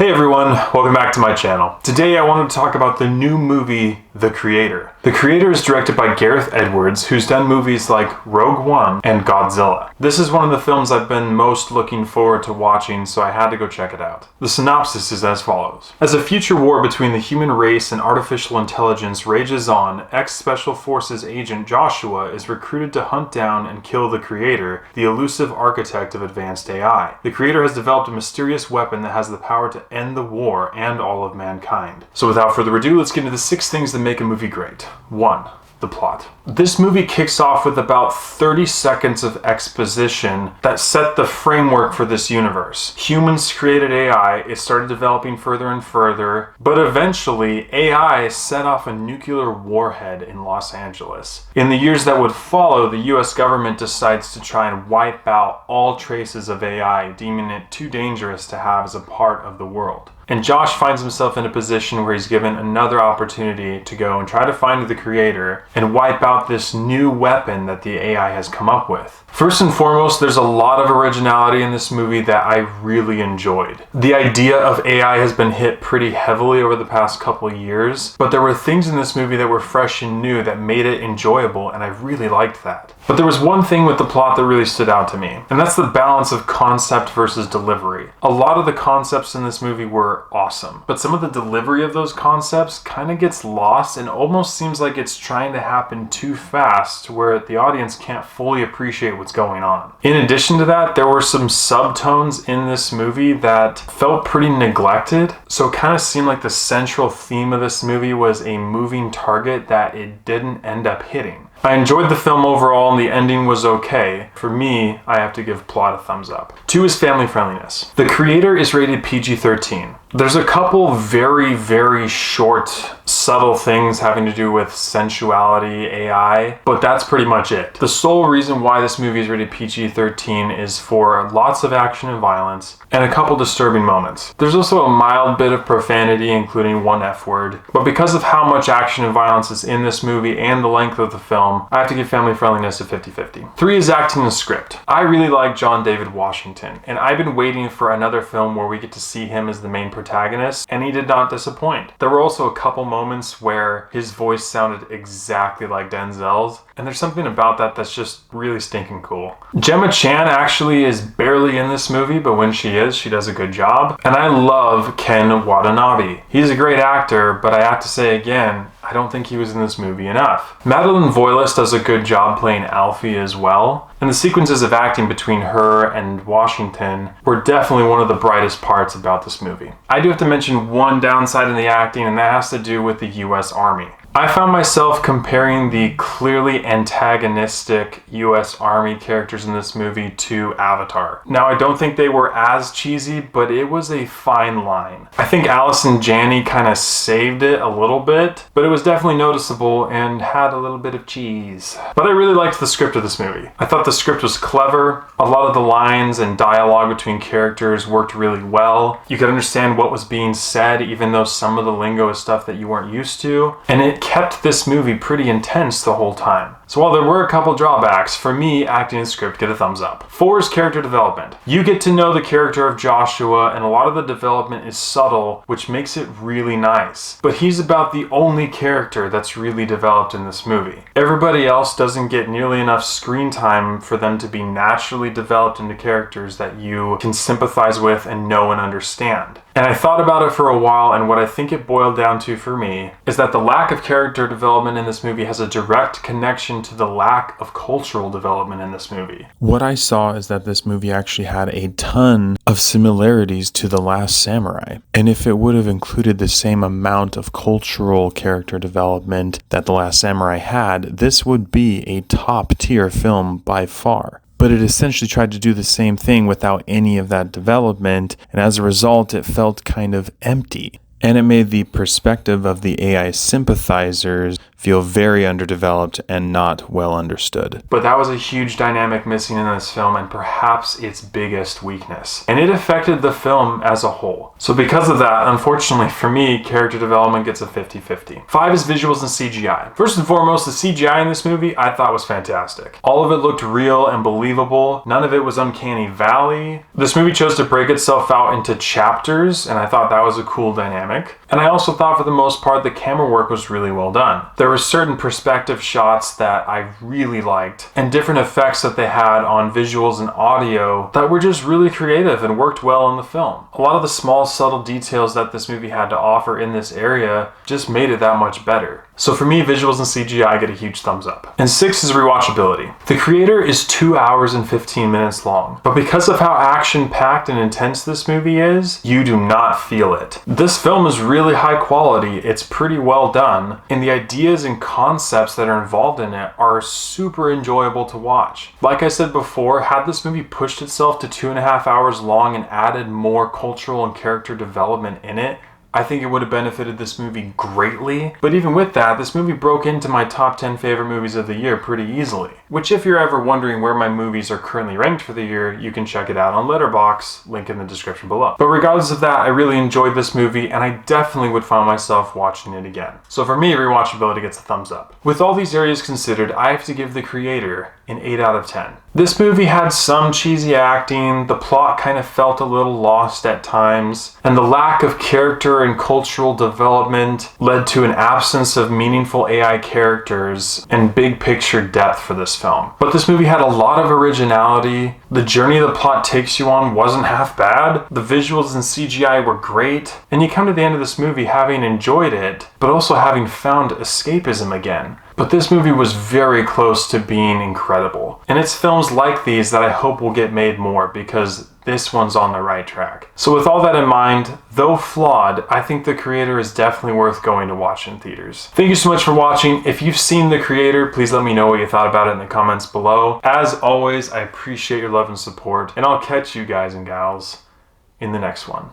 Hey everyone, welcome back to my channel. Today I wanted to talk about the new movie, The Creator. The Creator is directed by Gareth Edwards, who's done movies like Rogue One and Godzilla. This is one of the films I've been most looking forward to watching, so I had to go check it out. The synopsis is as follows. As a future war between the human race and artificial intelligence rages on, ex-Special Forces agent Joshua is recruited to hunt down and kill the Creator, the elusive architect of advanced AI. The Creator has developed a mysterious weapon that has the power to end the war and all of mankind. So without further ado, let's get into the 6 things that make a movie great. 1. The plot. This movie kicks off with about 30 seconds of exposition that set the framework for this universe. Humans created AI, it started developing further and further, but eventually AI set off a nuclear warhead in Los Angeles. In the years that would follow, the US government decides to try and wipe out all traces of AI, deeming it too dangerous to have as a part of the world. And Josh finds himself in a position where he's given another opportunity to go and try to find the Creator and wipe out this new weapon that the AI has come up with. First and foremost, there's a lot of originality in this movie that I really enjoyed. The idea of AI has been hit pretty heavily over the past couple of years, but there were things in this movie that were fresh and new that made it enjoyable, and I really liked that. But there was one thing with the plot that really stood out to me, and that's the balance of concept versus delivery. A lot of the concepts in this movie were awesome, but some of the delivery of those concepts kind of gets lost and almost seems like it's trying to happen too fast where the audience can't fully appreciate what's going on. In addition to that, there were some subtones in this movie that felt pretty neglected, so it kind of seemed like the central theme of this movie was a moving target that it didn't end up hitting. I enjoyed the film overall and the ending was okay. For me, I have to give plot a thumbs up. 2 is family friendliness. The Creator is rated PG-13. There's a couple very short, subtle things having to do with sensuality, AI, but that's pretty much it. The sole reason why this movie is rated PG-13 is for lots of action and violence and a couple disturbing moments. There's also a mild bit of profanity, including one F-word, but because of how much action and violence is in this movie and the length of the film, I have to give family friendliness a 50-50. 3 is acting and script. I really like John David Washington, and I've been waiting for another film where we get to see him as the main protagonist, and he did not disappoint. There were also a couple moments where his voice sounded exactly like Denzel's, and there's something about that that's just really stinking cool. Gemma Chan actually is barely in this movie, but when she is, she does a good job. And I love Ken Watanabe. He's a great actor, but I have to say again, I don't think he was in this movie enough. Madeline Voiles does a good job playing Alfie as well, and the sequences of acting between her and Washington were definitely one of the brightest parts about this movie. I do have to mention one downside in the acting, and that has to do with the US Army. I found myself comparing the clearly antagonistic US Army characters in this movie to Avatar. Now, I don't think they were as cheesy, but it was a fine line. I think Allison Janney kind of saved it a little bit, but it was definitely noticeable and had a little bit of cheese. But I really liked the script of this movie. I thought the script was clever. A lot of the lines and dialogue between characters worked really well. You could understand what was being said, even though some of the lingo is stuff that you weren't used to. And it kept this movie pretty intense the whole time. So while there were a couple drawbacks, for me, acting and script get a thumbs up. 4 is character development. You get to know the character of Joshua, and a lot of the development is subtle, which makes it really nice. But he's about the only character that's really developed in this movie. Everybody else doesn't get nearly enough screen time for them to be naturally developed into characters that you can sympathize with and know and understand. And I thought about it for a while, and what I think it boiled down to for me is that the lack of character development in this movie has a direct connection to the lack of cultural development in this movie. What I saw is that this movie actually had a ton of similarities to The Last Samurai. And if it would have included the same amount of cultural character development that The Last Samurai had, this would be a top tier film by far. But it essentially tried to do the same thing without any of that development, and as a result, it felt kind of empty. And it made the perspective of the AI sympathizers feel very underdeveloped and not well understood. But that was a huge dynamic missing in this film, and perhaps its biggest weakness. And it affected the film as a whole. So because of that, unfortunately for me, character development gets a 50-50. 5 is visuals and CGI. First and foremost, the CGI in this movie I thought was fantastic. All of it looked real and believable. None of it was uncanny valley. This movie chose to break itself out into chapters, and I thought that was a cool dynamic. And I also thought for the most part the camera work was really well done. There were certain perspective shots that I really liked, and different effects that they had on visuals and audio that were just really creative and worked well in the film. A lot of the small subtle details that this movie had to offer in this area just made it that much better. So for me, visuals and CGI get a huge thumbs up. And 6 is rewatchability. The Creator is 2 hours and 15 minutes long, but because of how action-packed and intense this movie is, you do not feel it. This film is really high quality, it's pretty well done, and the ideas and concepts that are involved in it are super enjoyable to watch. Like I said before, had this movie pushed itself to 2.5 hours long and added more cultural and character development in it, I think it would have benefited this movie greatly. But even with that, this movie broke into my top 10 favorite movies of the year pretty easily. Which, if you're ever wondering where my movies are currently ranked for the year, you can check it out on Letterboxd, link in the description below. But regardless of that, I really enjoyed this movie, and I definitely would find myself watching it again. So for me, rewatchability gets a thumbs up. With all these areas considered, I have to give The Creator an 8 out of 10. This movie had some cheesy acting, the plot kind of felt a little lost at times, and the lack of character and cultural development led to an absence of meaningful AI characters and big picture depth for this film. But this movie had a lot of originality, the journey the plot takes you on wasn't half bad, the visuals and CGI were great, and you come to the end of this movie having enjoyed it, but also having found escapism again. But this movie was very close to being incredible. And it's films like these that I hope will get made more, because this one's on the right track. So with all that in mind, though flawed, I think The Creator is definitely worth going to watch in theaters. Thank you so much for watching. If you've seen The Creator, please let me know what you thought about it in the comments below. As always, I appreciate your love and support, and I'll catch you guys and gals in the next one.